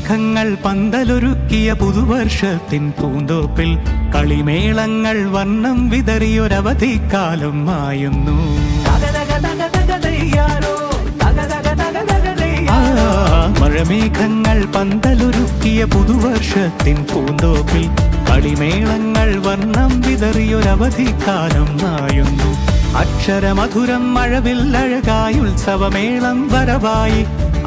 മഴമേഘങ്ങൾ പന്തലൊരുക്കിയ പുതുവർഷത്തിൻ പൂന്തോപ്പിൽ കളിമേളങ്ങൾ വർണ്ണം വിതറിയൊരവധിക്കാലം മായുന്നു. മഴമേഘങ്ങൾ പന്തലൊരുക്കിയ പുതുവർഷത്തിൻ പൂന്തോപ്പിൽ കളിമേളങ്ങൾ വർണ്ണം വിതറിയൊരവധിക്കാലം മായുന്നു. അക്ഷരമധുരം മഴവില്ലഴകായി ഉത്സവമേളം വരവായി,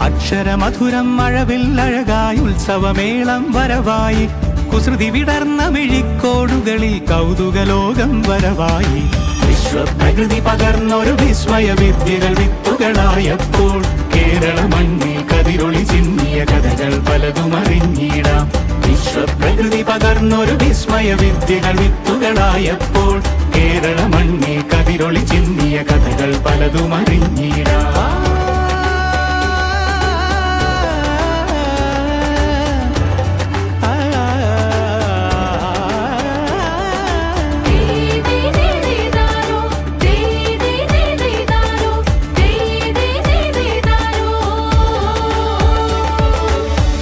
അക്ഷരമധുരം മഴവില്ലഴകായി ഉത്സവമേളം വരവായി, കുസൃതി വിടർന്ന മിഴിക്കോടുകളിൽ കൗതുകലോകം വരവായി. വിശ്വപ്രകൃതി പകർന്നൊരു വിസ്മയ വിദ്യകൾ വിത്തുകളായപ്പോൾ കേരള മണ്ണിൽ കതിരൊളി ചിന്നിയ കഥകൾ പലതും അറിഞ്ഞിടാം. വിശ്വപ്രകൃതി പകർന്നൊരു വിസ്മയ വിദ്യകൾ വിത്തുകളായപ്പോൾ കേരള മണ്ണിൽ കതിരൊളി ചിന്നിയ കഥകൾ പലതും അറിഞ്ഞിടാം.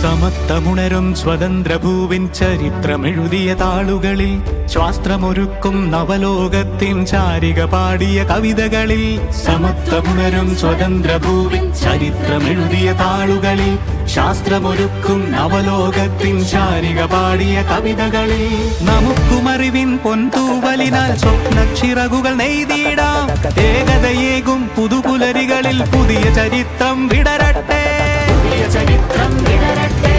സമത്വമുണരും സ്വതന്ത്രഭൂവിൻ ചരിത്രമെഴുതിയ താളുകളിൽ, ശാസ്ത്രമൊരുക്കും നവലോകത്തിൻ ചാരിക പാടിയ കവിതകളിൽ. സമത്വമുണരും സ്വതന്ത്രഭൂവിൻ ചരിത്രമെഴുതിയ താളുകളിൽ, ശാസ്ത്രമൊരുക്കും നവലോകത്തിൻ ചാരിക പാടിയ കവിതകളിൽ. നമുക്കുമറിവിൻ പൊൻതൂവലിനാൽ സ്വപ്നച്ചിറകുകൾ നെയ്തിടാം. ഏകതയേകും പുതുപുലരികളിൽ പുതിയ ചരിത്രം വിടരട്ടെ, പുതിയ ചരിത്രം വിടരട്ടെ.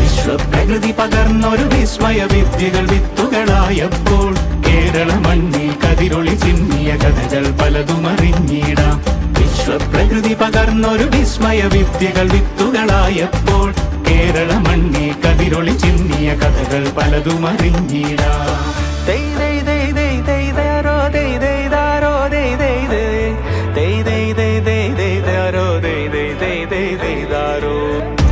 വിശ്വപ്രകൃതി പകർന്നൊരു വിസ്മയ വിദ്യകൾ വിത്തുകളായപ്പോൾ കേരള മണ്ണിൽ കതിരൊളി ചിന്നിയ കഥകൾ പലതും അറിഞ്ഞിടാം. വിശ്വപ്രകൃതി പകർന്നൊരു വിസ്മയ വിദ്യകൾ വിത്തുകളായപ്പോൾ കേരള മണ്ണിൽ കതിരൊളി ചിന്നിയ കഥകൾ പലതും അറിഞ്ഞിടാം.